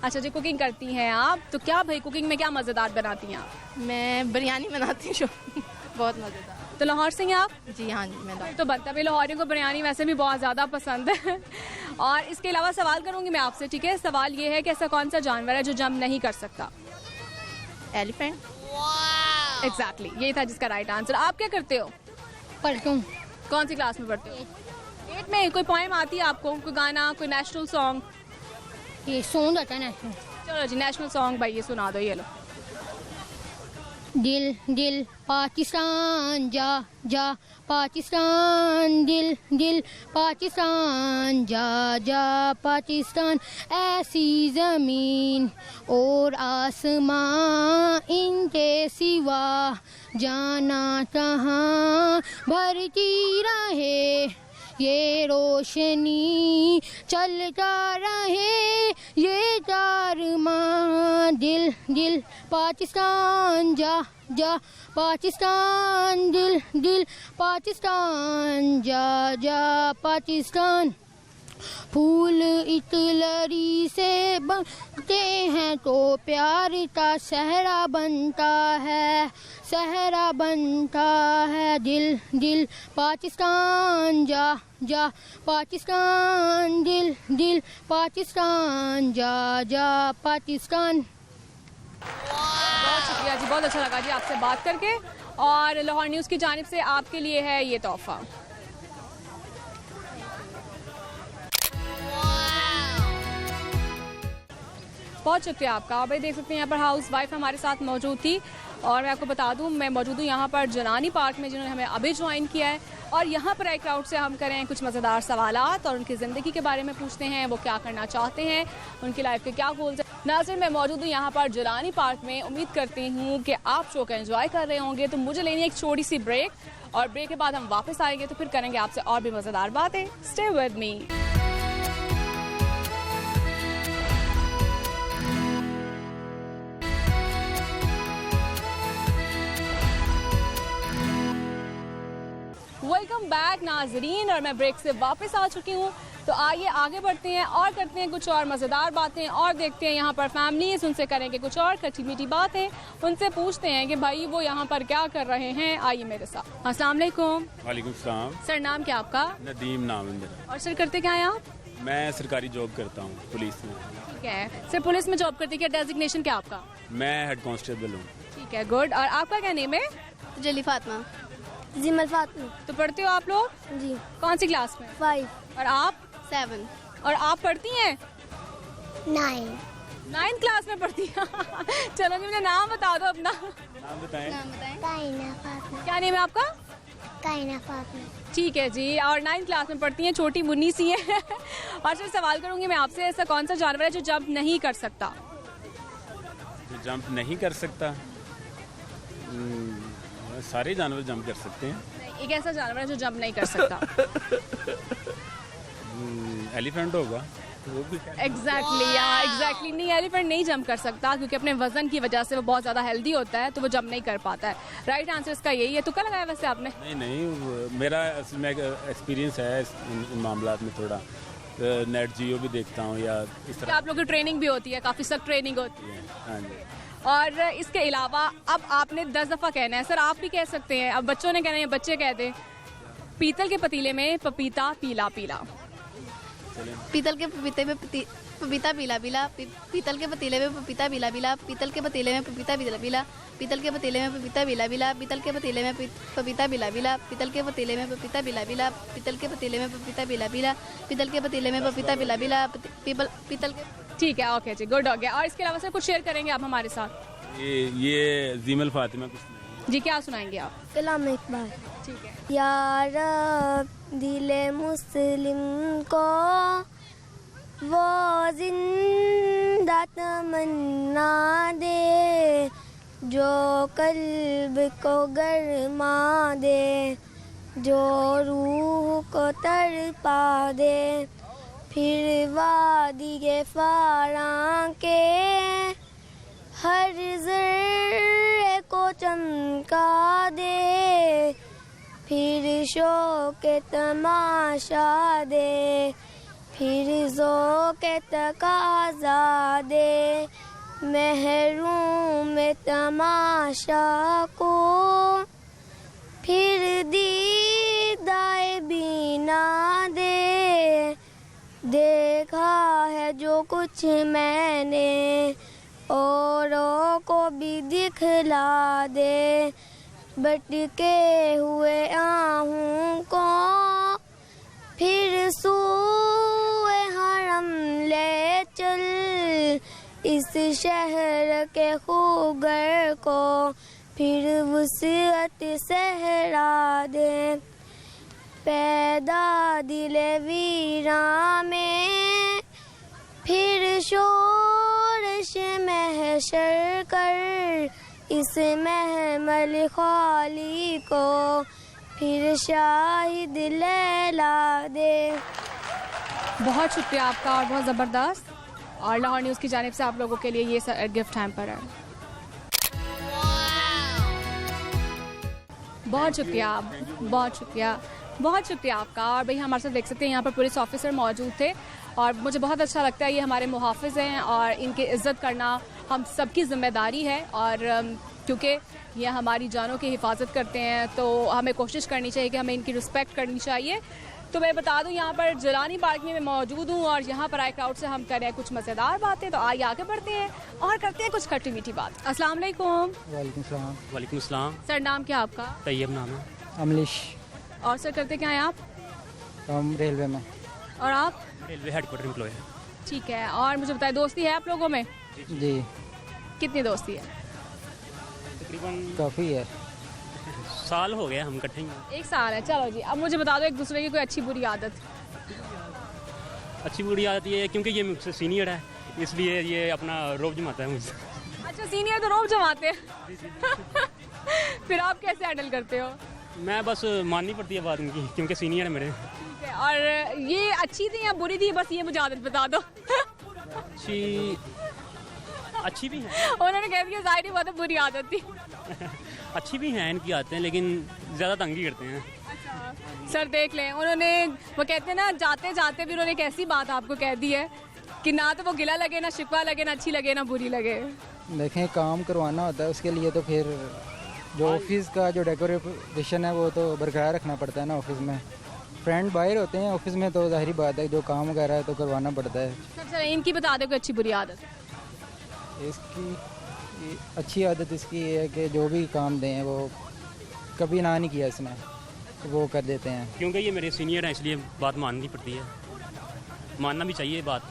A: अच्छा जी, कुकिंग करती हैं आप। तो क्या भाई कुकिंग में क्या मज़ेदार बनाती हैं आप?
G: मैं बिरयानी बनाती हूँ। बहुत मज़ेदार।
A: तो लाहौर से हैं आप?
G: जी हाँ जी, मैं
A: तो बनता है, लाहौरियों को बिरयानी वैसे भी बहुत ज़्यादा पसंद है। और इसके अलावा सवाल करूँगी मैं आपसे, ठीक है? सवाल ये है कि ऐसा कौन सा जानवर है जो जंप नहीं कर सकता?
G: एलिफेंट।
A: एग्जैक्टली, यही था जिसका राइट आंसर। आप क्या करते हो?
C: पढ़ती हूँ।
A: कौन सी क्लास में पढ़ते हो? 8 में। कोई पोएम आती है आपको, कोई गाना, कोई नेशनल सॉन्ग?
C: ये सॉन्ग आता है नेशनल।
A: चलो जी, नेशनल सॉन्ग भाई ये सुना दो, ये लो।
C: दिल दिल पाकिस्तान जा जा पाकिस्तान, दिल दिल पाकिस्तान जा जा पाकिस्तान, ऐसी ज़मीन और आसमां इनके सिवा जाना कहाँ, भरती रहे ये रोशनी, चलता रहे ये कारवां, दिल दिल पाकिस्तान जा जा पाकिस्तान, दिल दिल पाकिस्तान जा जा पाकिस्तान। फूल एक लड़ी से बनते हैं तो प्यार का सहरा बनता है, सहरा बनता है, दिल दिल पाकिस्तान जा जा पाकिस्तान, दिल दिल पाकिस्तान जा जा पाकिस्तान।
A: बहुत शुक्रिया जी, बहुत अच्छा लगा जी आपसे बात करके। और लाहौर न्यूज़ की जानिब से आपके लिए है ये तोहफा। बहुत शुक्रिया आपका। भाई देख सकते हैं यहाँ पर हाउस वाइफ हमारे साथ मौजूद थी और मैं आपको बता दूं मैं मौजूद हूँ यहाँ पर जलानी पार्क में, जिन्होंने हमें अभी ज्वाइन किया है। और यहाँ पर आए क्राउड से हम करें कुछ मज़ेदार सवालात और उनकी ज़िंदगी के बारे में पूछते हैं, वो क्या करना चाहते हैं, उनकी लाइफ के क्या गोल्स हैं। नाज़रीन, मैं मौजूद हूँ यहाँ पर जलानी पार्क में। उम्मीद करती हूँ कि आप शो का एंजॉय कर रहे होंगे। तो मुझे लेनी है एक छोटी सी ब्रेक और ब्रेक के बाद हम वापस आएंगे तो फिर करेंगे आपसे और भी मज़ेदार बातें। Stay with me. Welcome back नाजरीन, और मैं ब्रेक से वापस आ चुकी हूँ। तो आइए आगे बढ़ते हैं और करते हैं कुछ और मज़ेदार बातें और देखते हैं यहाँ पर फैमिलीज, उनसे करेंगे कुछ और खट्टी मीठी बातें, उनसे पूछते हैं कि भाई वो यहाँ पर क्या कर रहे हैं। आइए मेरे साथ। अस्सलाम वालेकुम।
K: वालेकुम सलाम।
A: सर नाम क्या आपका?
K: नदीम नाम है मेरा।
A: और सर करते क्या हैं आप?
K: मैं सरकारी जॉब करता हूँ पुलिस में।
A: ठीक है सर, पुलिस में जॉब करते, क्या डेजिग्नेशन क्या आपका?
K: मैं हेड कांस्टेबल हूँ।
A: ठीक है, गुड। और आपका क्या नेम है?
C: जली फातिमा। जिमल फातिमा।
A: तो पढ़ते हो आप लोग?
C: जी।
A: कौन सी क्लास में?
C: 5।
A: और आप?
C: 7।
A: और आप पढ़ती हैं?
C: 9।
A: 9th क्लास में पढ़ती हैं। चलो जी, मुझे नाम बता दो अपना।
K: नाम बताएं।
C: कायना फातिमा।
A: क्या नेम है आपका?
C: कायना फातिमा।
A: ठीक है जी, और 9th क्लास में पढ़ती हैं, छोटी मुन्नी सी है। और फिर सवाल करूंगी मैं आपसे, ऐसा कौन सा जानवर है जो जंप नहीं कर सकता?
K: जो जंप नहीं कर सकता? सारे जानवर जंप कर सकते हैं।
A: एक ऐसा जानवर है जो जंप नहीं कर सकता।
K: एलिफेंट होगा वो भी।
A: एग्जैक्टली नहीं, एलिफेंट नहीं जंप कर सकता क्योंकि अपने वजन की वजह से वो बहुत ज्यादा हेल्दी होता है, तो वो जंप नहीं कर पाता है। राइट आंसर इसका यही है। तुक्का लगाया वैसे आपने?
K: नहीं, मेरा असल में एक्सपीरियंस है इन मामलात में थोड़ा। नेट जियो भी देखता हूँ या इस तरह।
A: आप लोगों की ट्रेनिंग भी होती है, काफी सख्त ट्रेनिंग होती है।
K: हाँ जी।
A: और इसके अलावा अब आपने 10 दफा कहना है। सर आप भी कह सकते हैं, अब बच्चों ने कहना है, बच्चे कहते हैं पीतल के पतीले में पपीता पीला पीला।
C: पीतल के पपीते में पपीता पीला पीला। पीतल के पतीले में पपीता पीला पीला। पीतल के पतीले में पपीता पीला पीला। पीतल के पतीले में पपीता पीला पीला। पीतल के पतीले में पपीता पीला पीला। पीतल के पतीले में पपीता पीला पीला। पीतल के पतीले में पपीता पीला पीला। पीतल के पतीले में पपीता पीला पीला। पीतल के। ठीक है, ओके जी, गुड हो गया। और इसके अलावा सर कुछ शेयर करेंगे आप हमारे साथ?
K: ये जिमल फातिमा कुछ नहीं।
A: जी, क्या सुनाएंगे आप?
C: कलाम इकबाल।
A: ठीक है।
C: यार दिले मुस्लिम को वो जिंदा तमन्ना दे जो कल्ब को गरमा दे, जो रूह को तड़पा दे, फिर वादिये फारां के हर ज़र्रे को चमका दे, फिर शौक़ तमाशा दे, फिर ज़ौक़ तकाज़ा दे, महरूम तमाशा को फिर दीदाए बीना दे। देखा है जो कुछ मैंने औरों को भी दिखला दे, भटके हुए आहूं को फिर सूए हरम ले चल, इस शहर के खूगर को फिर वुसअत सहरा दे। पैदा दिले वीरा में फिर शोरश महशर कर, इस महमल खाली को फिर शाहिद लैला दे।
A: बहुत शुक्रिया आपका और बहुत ज़बरदस्त। और लाहौर न्यूज़ की जानिब से आप लोगों के लिए ये गिफ्ट हैम्पर है। बहुत शुक्रिया, बहुत शुक्रिया, बहुत शुक्रिया आपका। और भाई हमारे साथ देख सकते हैं यहाँ पर पुलिस ऑफिसर मौजूद थे और मुझे बहुत अच्छा लगता है, ये हमारे मुहाफ़िज़ हैं और इनकी इज़्ज़त करना हम सबकी ज़िम्मेदारी है। और क्योंकि ये हमारी जानों की हिफाजत करते हैं तो हमें कोशिश करनी चाहिए कि हमें इनकी रिस्पेक्ट करनी चाहिए। तो मैं बता दूं यहाँ पर जलानी पार्क में मैं मौजूद हूँ और यहाँ पर आए क्राउड से हम करें कुछ मज़ेदार बातें। तो आइए आगे बढ़ते हैं और करते हैं कुछ खट्टी मीठी बात। अस्सलाम वालेकुम।
L: वालेकुम सलाम।
K: वालेकुम सलाम।
A: सर नाम क्या आपका?
K: तैयब नाम है।
L: अमलिश।
A: और सर करते क्या हैं आप?
L: हम रेलवे में।
A: और आप?
K: रेलवे हेडक्वार्टर एम्प्लॉय है।
A: ठीक है, और मुझे बताए दोस्ती है आप लोगों में?
L: जी
A: कितनी दोस्ती है?
L: तकरीबन काफ़ी है,
M: साल हो गया हम इकट्ठे ही।
A: 1 साल है। चलो जी, अब मुझे बता दो एक दूसरे की कोई अच्छी बुरी आदत।
M: अच्छी बुरी आदत ये है क्योंकि ये मुझसे सीनियर है, इसलिए ये अपना रोब जमाता है मुझसे।
A: अच्छा, सीनियर तो रोब जमाते हैं। फिर आप कैसे हैंडल करते हो?
M: मैं बस माननी पड़ती है बात उनकी क्योंकि सीनियर है मेरे।
A: ठीक है, और ये अच्छी थी या बुरी थी, बस ये मुझे आदत बता दो।
M: अच्छी भी है।
A: उन्होंने कह दिया जाहिर बात है बुरी आदत थी।
M: अच्छी भी हैं इनकी आदतें, लेकिन ज़्यादा तंगी करते हैं।
A: सर देख लें, उन्होंने वो कहते हैं ना, जाते जाते भी उन्होंने एक ऐसी बात आपको कह दी है कि ना तो वो गिला लगे, ना शिकवा लगे, ना अच्छी लगे, ना बुरी लगे।
L: देखें काम करवाना होता है उसके लिए तो फिर जो ऑफिस का जो डेकोरेशन है वो तो बरकरार रखना पड़ता है ना। ऑफिस में फ्रेंड बाहर होते हैं, ऑफिस में तो ज़ाहिर बात है जो काम वगैरह है तो करवाना पड़ता है।
A: सर इनकी बता दो कोई अच्छी बुरी आदत।
L: इसकी अच्छी आदत इसकी ये है कि जो भी काम दें वो कभी ना नहीं किया इसने, वो कर देते हैं।
M: क्योंकि ये मेरे सीनियर हैं इसलिए बात माननी पड़ती है, मानना भी चाहिए बात।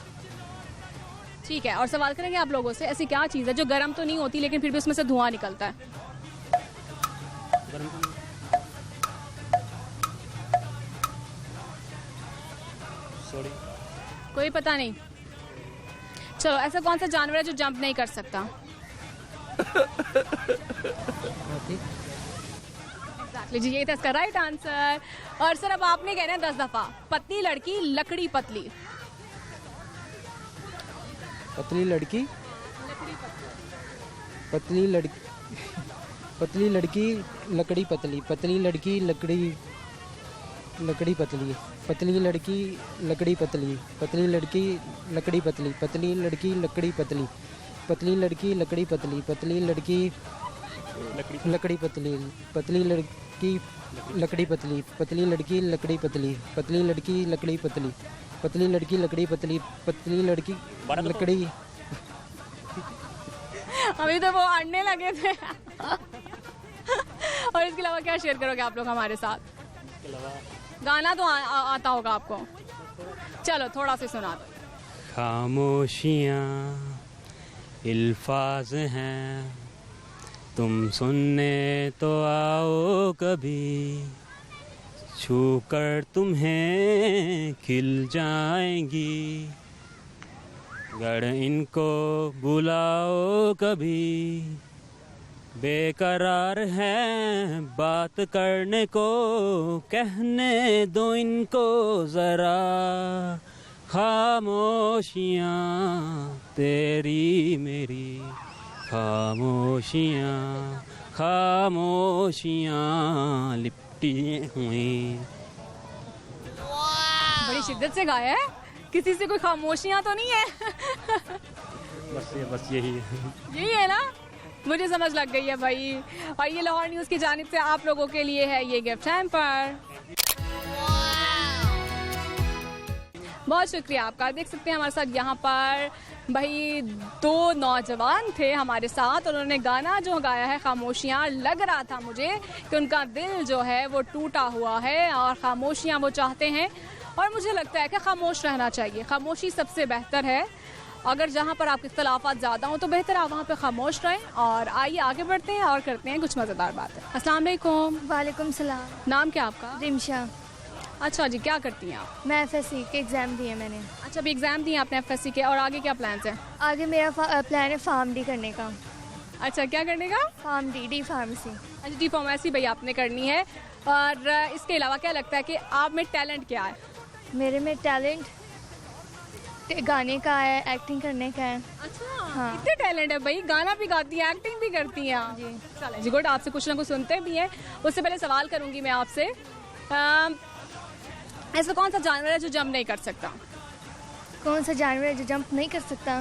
A: ठीक है, और सवाल करेंगे आप लोगों से, ऐसी क्या चीज़ है जो गर्म तो नहीं होती लेकिन फिर भी उसमें से धुआं निकलता है?
M: सॉरी,
A: कोई पता नहीं। चलो, ऐसा कौन सा जानवर है जो जंप नहीं कर सकता? Exactly, जी, ये था इसका राइट आंसर। और सर अब आपने कहना है 10 दफा, पतली लड़की लकड़ी पतली।
L: पतली लड़की पतली लड़की पतली लड़की लकड़ी पतली, पतली लड़की लकड़ी लकड़ी पतली, पतली लड़की लकड़ी पतली, पतली लड़की लकड़ी पतली, पतली लड़की लकड़ी पतली, पतली लड़की लकड़ी पतली, पतली लड़की लकड़ी पतली, पतली लड़की लकड़ी पतली, पतली लड़की लकड़ी पतली, पतली लड़की लकड़ी पतली, पतली लड़की लकड़ी पतली, पतली लड़की लकड़ी।
A: अभी तो वो अड़ने लगे थे। और इसके अलावा क्या शेयर करोगे आप लोग हमारे साथ? गाना तो आता होगा आपको, चलो थोड़ा सा सुना दो।
M: खामोशियाँ इल्फाज हैं, तुम सुनने तो आओ कभी, छू कर तुम्हें खिल जाएंगी, अगर इनको बुलाओ कभी, बेकरार हैं बात करने को, कहने दो इनको ज़रा, खामोशियाँ तेरी मेरी, खामोशियाँ खामोशियाँ लिपटी हुई।
A: बड़ी शिद्दत से गाया है, किसी से कोई खामोशियाँ तो नहीं है?
M: बस यही है।
A: यही है ना, मुझे समझ लग गई है भाई। और ये लाहौर न्यूज़ की जानिब से आप लोगों के लिए है ये गिफ्ट हैम्पर। बहुत शुक्रिया आपका। देख सकते हैं हमारे साथ यहाँ पर भाई 2 नौजवान थे हमारे साथ, और उन्होंने गाना जो गाया है खामोशियाँ, लग रहा था मुझे कि उनका दिल जो है वो टूटा हुआ है और खामोशियाँ वो चाहते हैं। और मुझे लगता है कि खामोश रहना चाहिए, खामोशी सबसे बेहतर है। अगर जहाँ पर आपके इख्तलाफात ज़्यादा हों तो बेहतर आप वहाँ पे खामोश रहें। और आइए आगे बढ़ते हैं और करते हैं कुछ मज़ेदार बातें। अस्सलाम वालेकुम।
C: वालेकुम सलाम।
A: नाम क्या आपका?
C: रिमशा।
A: अच्छा जी, क्या करती हैं आप?
C: मैं FSC के एग्ज़ाम दिए मैंने।
A: अच्छा, अभी एग्ज़ाम दिए आपने FSC के, और आगे क्या प्लान्स हैं?
C: आगे मेरा प्लान है फार्म डी करने का।
A: अच्छा, क्या करने का?
C: Pharm D pharmacy.
A: अच्छा, डी फार्मेसी भाई आपने करनी है। और इसके अलावा क्या लगता है कि आप में टैलेंट क्या है?
C: मेरे में टैलेंट गाने का है, एक्टिंग करने का है।
A: अच्छा,
C: हाँ।
A: इतने टैलेंट है भाई, गाना भी गाती हैं, एक्टिंग भी करती हैं जी। चलें जी, गुड। आपसे कुछ ना कुछ सुनते भी हैं। उससे पहले सवाल करूंगी मैं आपसे, ऐसा कौन सा जानवर है जो जंप नहीं कर सकता?
C: कौन सा जानवर है जो जंप नहीं कर सकता?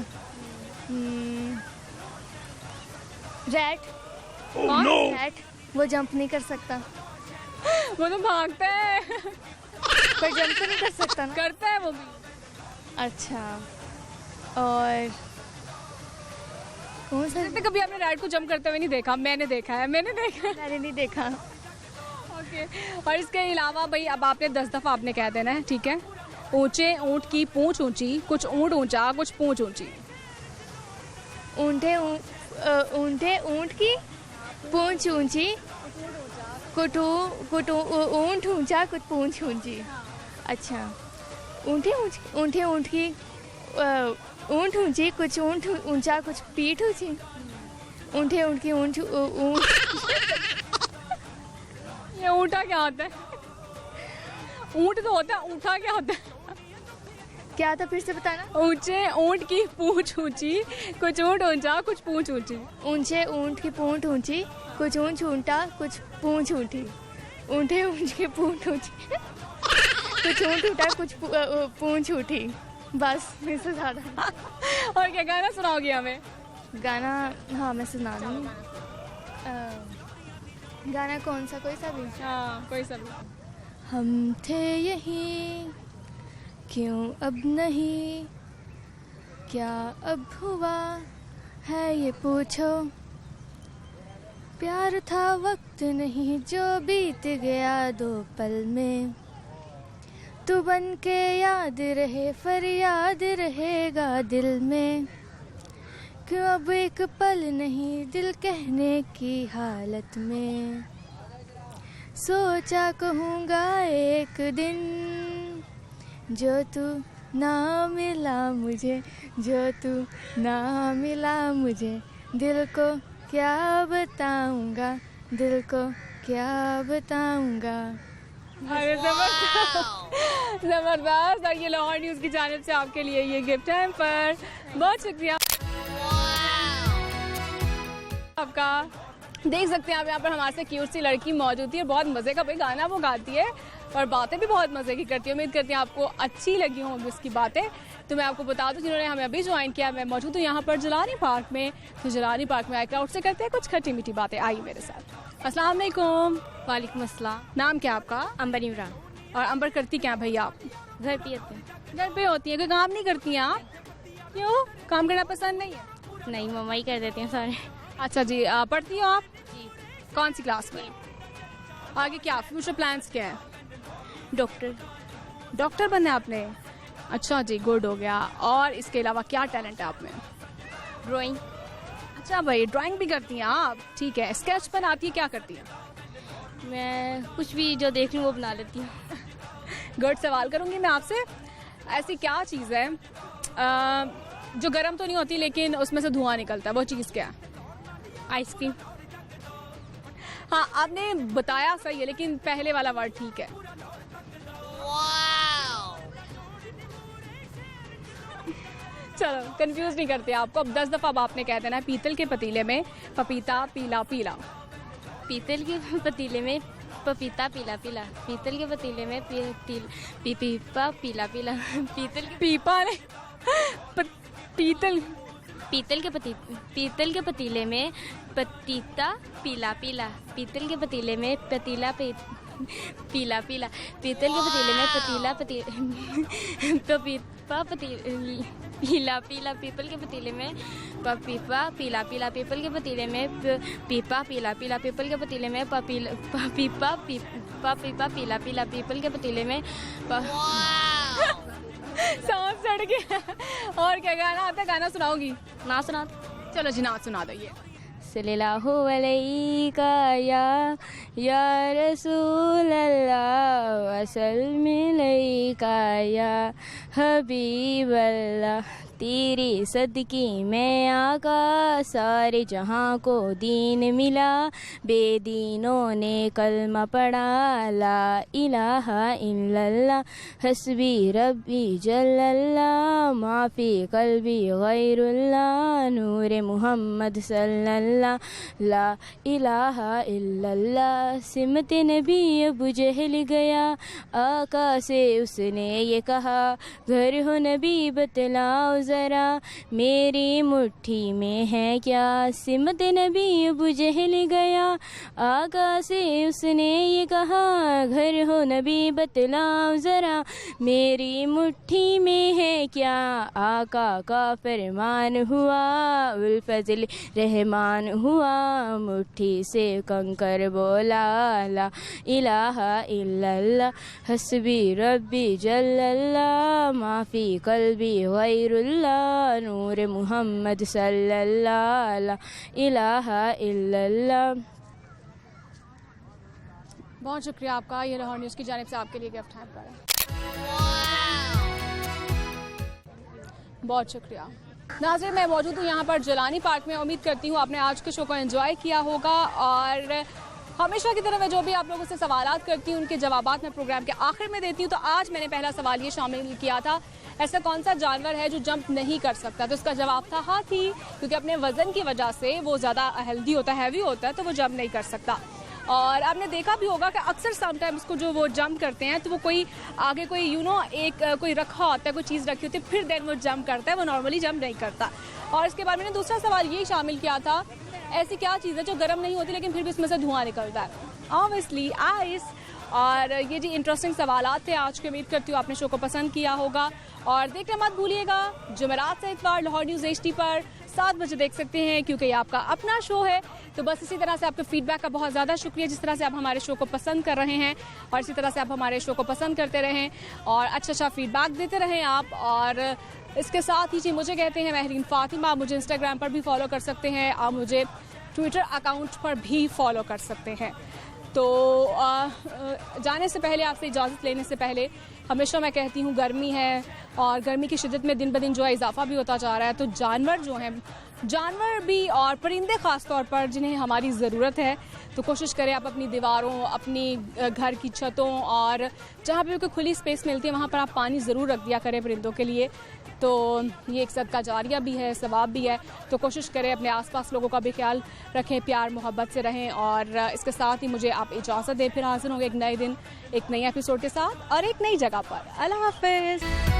C: रैट।
A: कौन?
C: रैट, वो जंप नहीं कर सकता।
A: वो तो भागता है
C: पर जंप तो नहीं कर सकता ना।
A: करता है वो भी।
C: अच्छा, और कौन सा?
A: कभी आपने रैट को जंप करते हुए नहीं देखा? मैंने देखा है। मैंने
C: नहीं देखा।
A: ओके। और इसके अलावा भाई अब आपने 10 दफ़ा आपने कह देना है, ठीक है? ऊंचे ऊंट की पूंछ ऊंची, कुछ ऊंट ऊंचा कुछ पूंछ ऊंची।
N: ऊंटे ऊंट की पूंछ ऊंची, कुछ ऊंट ऊंचा कुछ पूंछ ऊंची। अच्छा, ऊंट की ऊंट ऊंची, कुछ ऊंट ऊंचा कुछ पीठ ऊंची। ऊंट की ऊंट
A: ये ऊंटा क्या होता है? ऊंट तो होता है, ऊंटा क्या होता है?
N: क्या था, फिर से बताना।
A: ऊंचे ऊंट की पूंछ ऊंची, कुछ ऊंट ऊंचा कुछ पूंछ ऊंची।
N: ऊंचे ऊंट की पूंछ ऊंची, कुछ ऊंट ऊंटा कुछ पूंछ ऊंटी। ऊंटे ऊंट की पूंछ ऊंची, कुछ ऊंट ऊंटा कुछ पूंछ ऊंटी। बस, इससे ज़्यादा।
A: और क्या गाना सुनाओगी हमें?
N: गाना, हाँ मैं सुना दूँगी। गाना कौन सा, कोई सा भी?
A: हाँ, कोई सा भी।
N: हम थे यहीं, क्यों अब नहीं, क्या अब हुआ है ये पूछो। प्यार था वक्त नहीं जो बीत गया 2 पल में, तू बन के याद रहे फरियाद रहेगा दिल में। क्यों अब एक पल नहीं दिल कहने की हालत में, सोचा कहूँगा एक दिन जो तू ना मिला मुझे, जो तू ना मिला मुझे। दिल को क्या बताऊँगा, दिल को क्या बताऊँगा।
A: अरे जबरदस्त, जबरदस्त। और ये लाहौर न्यूज़ की जानिब से आपके लिए ये गिफ्ट है पर बहुत शुक्रिया आपका। देख सकते हैं आप यहाँ पर हमारे से क्यूट सी लड़की मौजूद थी और बहुत मज़े का भाई गाना वो गाती है और बातें भी बहुत मज़े की करती है। उम्मीद करती हैं आपको अच्छी लगी होंगी उसकी बातें। तो मैं आपको बता दूं जिन्होंने हमें अभी ज्वाइन किया, मैं मौजूद हूँ यहाँ पर जलानी पार्क में। तो जलानी पार्क में आए क्राउड से करते हैं कुछ खट्टी मीठी बातें। आइए मेरे साथ। अस्सलाम वालेकुम।
O: वालेकुम अस्सलाम।
A: नाम क्या आपका?
O: अंबर इमरान।
A: और अंबर करती क्या भैया आप?
O: घर पे होते हैं।
A: घर पे होती है, कोई काम नहीं करती हैं आप? क्यों, काम करना पसंद नहीं है?
O: नहीं, मम्मा ही कर देते हैं सारे।
A: अच्छा जी, पढ़ती हो आप?
O: जी।
A: कौन सी क्लास में? आगे क्या फ्यूचर प्लान्स क्या है?
O: डॉक्टर।
A: डॉक्टर बनना है आपने? अच्छा जी, गुड हो गया। और इसके अलावा क्या टैलेंट है आप में?
O: ड्राइंग।
A: अच्छा भाई, ड्राइंग भी करती हैं आप? ठीक है। स्केच बनाती है, क्या करती है?
O: मैं कुछ भी जो देख लूँ वो बना लेती हूँ।
A: गुड। सवाल करूँगी मैं आपसे, ऐसी क्या चीज़ है जो गर्म तो नहीं होती लेकिन उसमें से धुआं निकलता है, वो चीज़ क्या है?
O: आइसक्रीम।
A: हाँ, आपने बताया सही है लेकिन पहले वाला वर्ड ठीक है। चलो, कंफ्यूज नहीं करते आपको। अब 10 दफा अब आपने कह देना है पीतल के पतीले में पपीता पीला पीला।
O: पीतल के पतीले में पपीता पीला पीला। पीतल के पतीले में पीपा पीला पीला। पीतल के
A: पीपा ने पीतल
O: पीतल के पतीले में पतीता पीला पीला। पीतल के पतीले में पतीला पीला पीला। पीतल के पतीले में पतीला पपीपा पीला पीला। पीपल के पतीले में पपीपा पीला पीला। पीपल के पतीले में पीपा पीला पीला। पीपल के पतीले में पपीपा पीला पीला। पीपल के पतीले में
A: सांस चढ़ गया। और क्या गाना आता है? गाना सुनाओगी?
O: ना सुना।
A: चलो जी, नाच सुना दो। ये
O: सल्लल्लाहु अलैका या रसूल अल्लाह वसल्लम अलैका या हबीब अल्लाह। तेरी सदकी में आका सारे जहां को दीन मिला। बेदीनों ने कलमा पढ़ा ला इलाहा इल्लल्लाह हस्बी रब्बी जल्लल्लाह माफी कल्बी गैरुल्लाह नूर मुहम्मद सल्लल्लाह ला इलाहा इल्लल्लाह। सिमत नबी अबू जहल गया आका से उसने ये कहा, घर हो नबी बतलाओ ज़रा मेरी मुट्ठी में है क्या। सिमत नबी अबू जहल गया आका से उसने ये कहा घर हो नबी बतलाओ ज़रा मेरी मुट्ठी में है क्या। आका का फरमान हुआ उल फजल रहमान हुआ मुट्ठी से कंकर बोला ला इलाहा इल्लल्लाह हस्बी रब्बी जल्लल्लाह माफी कल्बी गैरुल्लाह नूर मुहम्मद सल्लल्लाह ला इलाहा इल्लल्लाह।
A: बहुत शुक्रिया आपका। ये लाहौर न्यूज़ की जानिब से आपके लिए गिफ्ट है। बहुत शुक्रिया। नाज़रीन, मैं मौजूद हूँ यहाँ पर जिलानी पार्क में। उम्मीद करती हूँ आपने आज के शो को एंजॉय किया होगा और हमेशा की तरह मैं जो भी आप लोगों से सवालात करती हूँ उनके जवाबात मैं प्रोग्राम के आखिर में देती हूँ। तो आज मैंने पहला सवाल ये शामिल किया था, ऐसा कौन सा जानवर है जो जंप नहीं कर सकता। तो इसका जवाब था हाथी, क्योंकि अपने वज़न की वजह से वो ज़्यादा हेल्दी होता है, हैवी होता है, तो वो जंप नहीं कर सकता। और आपने देखा भी होगा कि अक्सर समटाइम्स को जो वो जंप करते हैं तो वो कोई आगे कोई एक कोई रखा होता है, कोई चीज़ रखी होती है, फिर देन वो जंप करता है, वो नॉर्मली जंप नहीं करता। और इसके बाद मैंने दूसरा सवाल यही शामिल किया था, ऐसी क्या चीज़ है जो गर्म नहीं होती लेकिन फिर भी इसमें से धुआं निकलता है। Obviously ice. और ये जी इंटरेस्टिंग सवालात थे आज की। उम्मीद करती हूँ आपने शो को पसंद किया होगा और देखना मत भूलिएगा जुमेरात से इतवार लाहौर न्यूज़ HD पर 7 बजे देख सकते हैं, क्योंकि ये आपका अपना शो है। तो बस इसी तरह से आपके फीडबैक का बहुत ज़्यादा शुक्रिया, जिस तरह से आप हमारे शो को पसंद कर रहे हैं और इसी तरह से आप हमारे शो को पसंद करते रहें और अच्छा फीडबैक देते रहें आप। और इसके साथ ही जी मुझे कहते हैं महरीन फ़ातिमा। मुझे इंस्टाग्राम पर भी फॉलो कर सकते हैं, आप मुझे ट्विटर अकाउंट पर भी फॉलो कर सकते हैं। तो जाने से पहले, आपसे इजाज़त लेने से पहले, हमेशा मैं कहती हूँ गर्मी है और गर्मी की शिद्दत में दिन ब दिन जो है इजाफा भी होता जा रहा है। तो जानवर जो हैं, जानवर भी और परिंदे ख़ास तौर पर जिन्हें हमारी ज़रूरत है, तो कोशिश करें आप अपनी दीवारों, अपनी घर की छतों और जहाँ पे कोई खुली स्पेस मिलती है वहाँ पर आप पानी ज़रूर रख दिया करें परिंदों के लिए। तो ये एक सदका जारिया भी है, सवाब भी है। तो कोशिश करें अपने आसपास लोगों का भी ख्याल रखें, प्यार मोहब्बत से रहें। और इसके साथ ही मुझे आप इजाज़त दें, फिर हाजिर होंगे एक नए दिन एक नए एपिसोड के साथ और एक नई जगह पर। अल्लाह हाफ़िज़।